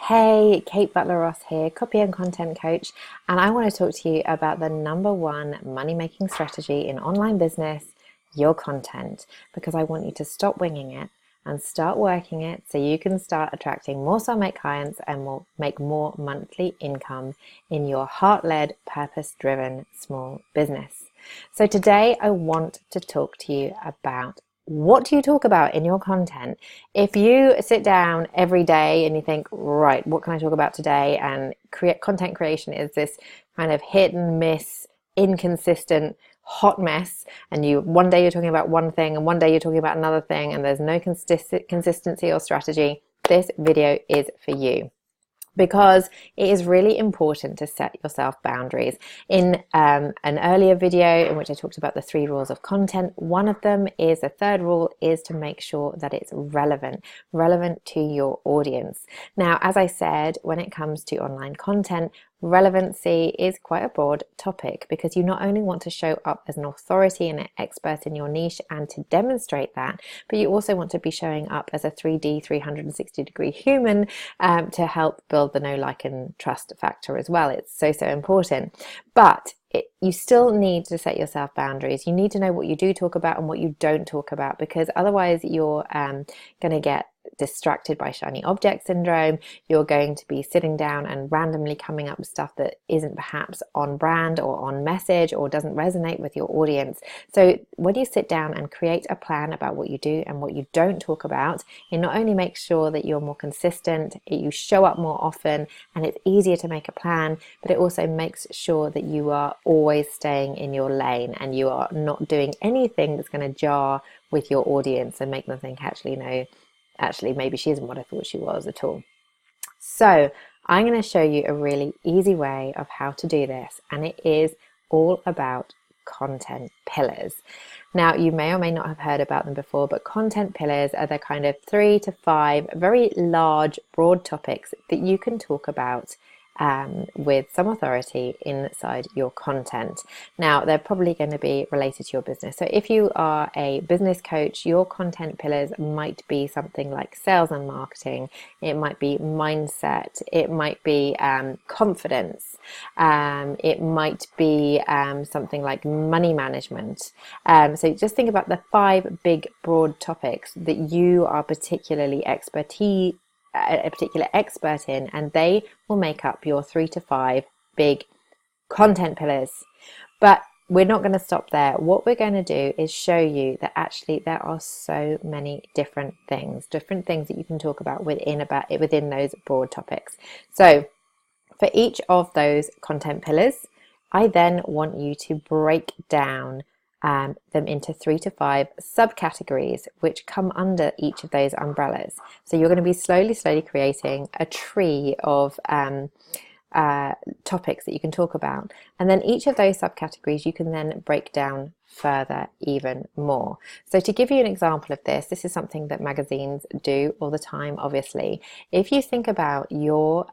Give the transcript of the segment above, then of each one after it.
Hey, Kate Butler Ross here, copy and content coach, and I want to talk to you about the number one money making strategy in online business, your content, because I want you to stop winging it and start working it so you can start attracting more soulmate clients and make more monthly income in your heart-led, purpose-driven small business. So today I want to talk to you about what do you talk about in your content? If you sit down every day and you think, right, what can I talk about today? And content creation is this kind of hit and miss, inconsistent, hot mess. And one day you're talking about one thing and one day you're talking about another thing, and there's no consistency or strategy. This video is for you, because it is really important to set yourself boundaries. In an earlier video in which I talked about the 3 rules of content, one of them is, the third rule is to make sure that it's relevant to your audience. Now, as I said, when it comes to online content, relevancy is quite a broad topic, because you not only want to show up as an authority and an expert in your niche and to demonstrate that, but you also want to be showing up as a 3D 360-degree human to help build the know, like, and trust factor as well. It's so important. But you still need to set yourself boundaries. You need to know what you do talk about and what you don't talk about, because otherwise you're going to get distracted by shiny object syndrome. You're going to be sitting down and randomly coming up with stuff that isn't perhaps on brand or on message or doesn't resonate with your audience. So when you sit down and create a plan about what you do and what you don't talk about, it not only makes sure that you're more consistent, you show up more often, and it's easier to make a plan, but it also makes sure that you are always staying in your lane and you are not doing anything that's going to jar with your audience and make them think, actually maybe she isn't what I thought she was at all. So I'm going to show you a really easy way of how to do this, and it is all about content pillars. Now, you may or may not have heard about them before, but content pillars are the kind of 3 to 5 very large, broad topics that you can talk about with some authority inside your content. Now, they're probably going to be related to your business. So if you are a business coach, your content pillars might be something like sales and marketing. It might be mindset. It might be confidence. It might be something like money management. So just think about the 5 big broad topics that you are a particular expert in, and they will make up your 3 to 5 big content pillars. But we're not going to stop there. What we're going to do is show you that actually there are so many different things that you can talk about within those broad topics. So for each of those content pillars, I then want you to break down them into 3 to 5 subcategories which come under each of those umbrellas. So you're going to be slowly creating a tree of topics that you can talk about, and then each of those subcategories you can then break down further even more. So to give you an example of this is something that magazines do all the time, obviously. If you think about your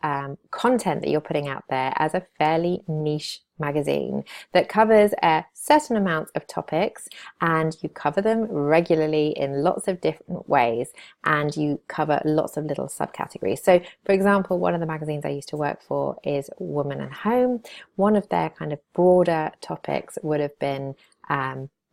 content that you're putting out there as a fairly niche magazine that covers a certain amount of topics, and you cover them regularly in lots of different ways, and you cover lots of little subcategories. So for example, one of the magazines I used to work for is Woman and Home. One of their kind of broader topics would have been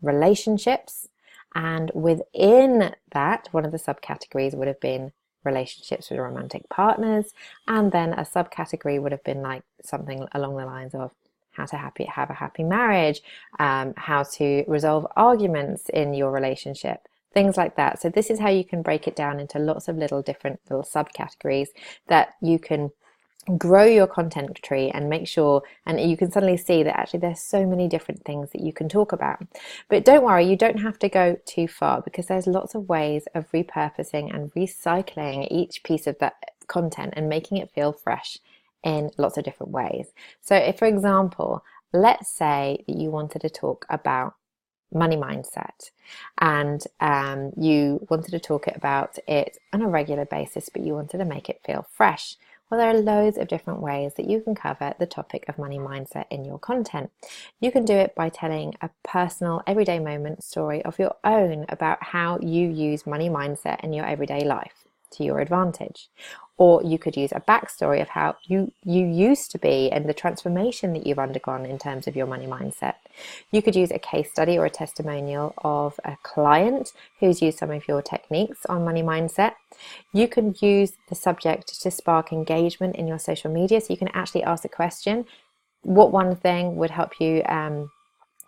relationships, and within that, one of the subcategories would have been relationships with romantic partners, and then a subcategory would have been like something along the lines of how to have a happy marriage, how to resolve arguments in your relationship, things like that. So this is how you can break it down into lots of different little subcategories that you can grow your content tree and make sure, and you can suddenly see that actually there's so many different things that you can talk about. But don't worry, you don't have to go too far, because there's lots of ways of repurposing and recycling each piece of that content and making it feel fresh in lots of different ways. So if, for example, let's say that you wanted to talk about money mindset, and you wanted to talk about it on a regular basis, but you wanted to make it feel fresh. Well, there are loads of different ways that you can cover the topic of money mindset in your content. You can do it by telling a personal everyday moment story of your own about how you use money mindset in your everyday life. to your advantage. Or you could use a backstory of how you used to be and the transformation that you've undergone in terms of your money mindset. You could use a case study or a testimonial of a client who's used some of your techniques on money mindset. You can use the subject to spark engagement in your social media. So you can actually ask the question, what one thing would help you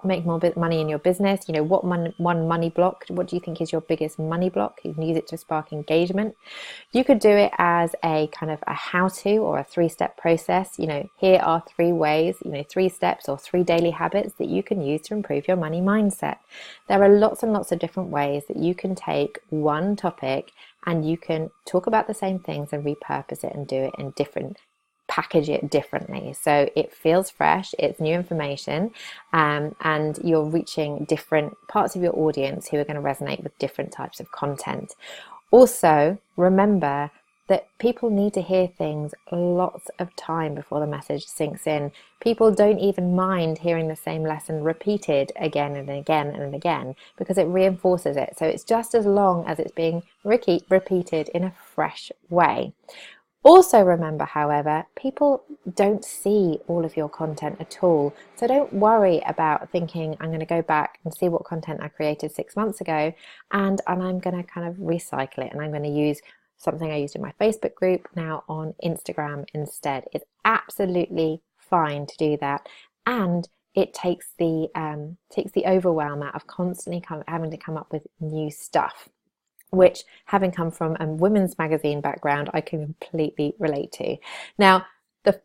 make more money in your business? You know, what one money block, what do you think is your biggest money block? You can use it to spark engagement. You could do it as a kind of a how-to or a 3-step process. You know, here are 3 ways, 3 steps or 3 daily habits that you can use to improve your money mindset. There are lots and lots of different ways that you can take one topic and you can talk about the same things and repurpose it and do it in package it differently, so it feels fresh, it's new information, and you're reaching different parts of your audience who are going to resonate with different types of content. Also, remember that people need to hear things lots of time before the message sinks in. People don't even mind hearing the same lesson repeated again and again and again because it reinforces it. So it's just as long as it's being repeated in a fresh way. Also remember, however, people don't see all of your content at all. So don't worry about thinking, I'm going to go back and see what content I created 6 months ago and I'm going to kind of recycle it and I'm going to use something I used in my Facebook group now on Instagram instead. It's absolutely fine to do that, and it takes the overwhelm out of constantly having to come up with new stuff, which, having come from a women's magazine background, I can completely relate to. Now,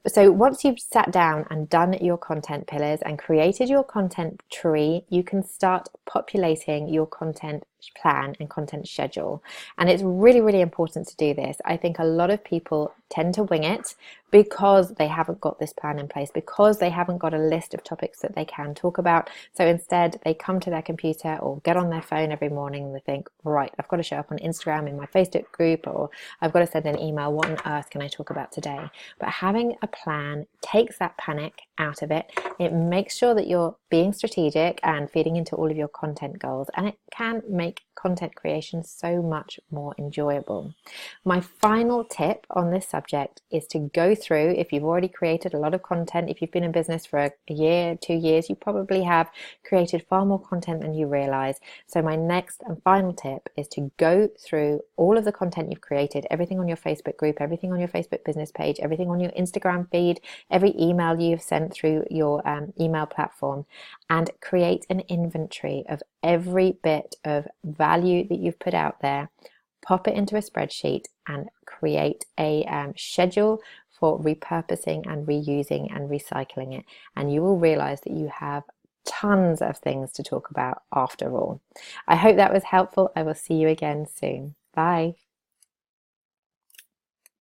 so once you've sat down and done your content pillars and created your content tree, you can start populating your content plan and content schedule. And it's really, really important to do this. I think a lot of people tend to wing it because they haven't got this plan in place, because they haven't got a list of topics that they can talk about. So instead they come to their computer or get on their phone every morning and they think, right, I've got to show up on Instagram in my Facebook group, or I've got to send an email. What on earth can I talk about today? But having a plan takes that panic out of it. It makes sure that you're being strategic and feeding into all of your content goals, and it can make content creation so much more enjoyable. My final tip on this subject is to go through, if you've already created a lot of content, if you've been in business for a year, 2 years, you probably have created far more content than you realize. So my next and final tip is to go through all of the content you've created, everything on your Facebook group, everything on your Facebook business page, everything on your Instagram feed, every email you've sent through your email platform, and create an inventory of every bit of value that you've put out there. Pop it into a spreadsheet and create a schedule for repurposing and reusing and recycling it. And you will realize that you have tons of things to talk about after all. I hope that was helpful. I will see you again soon. Bye.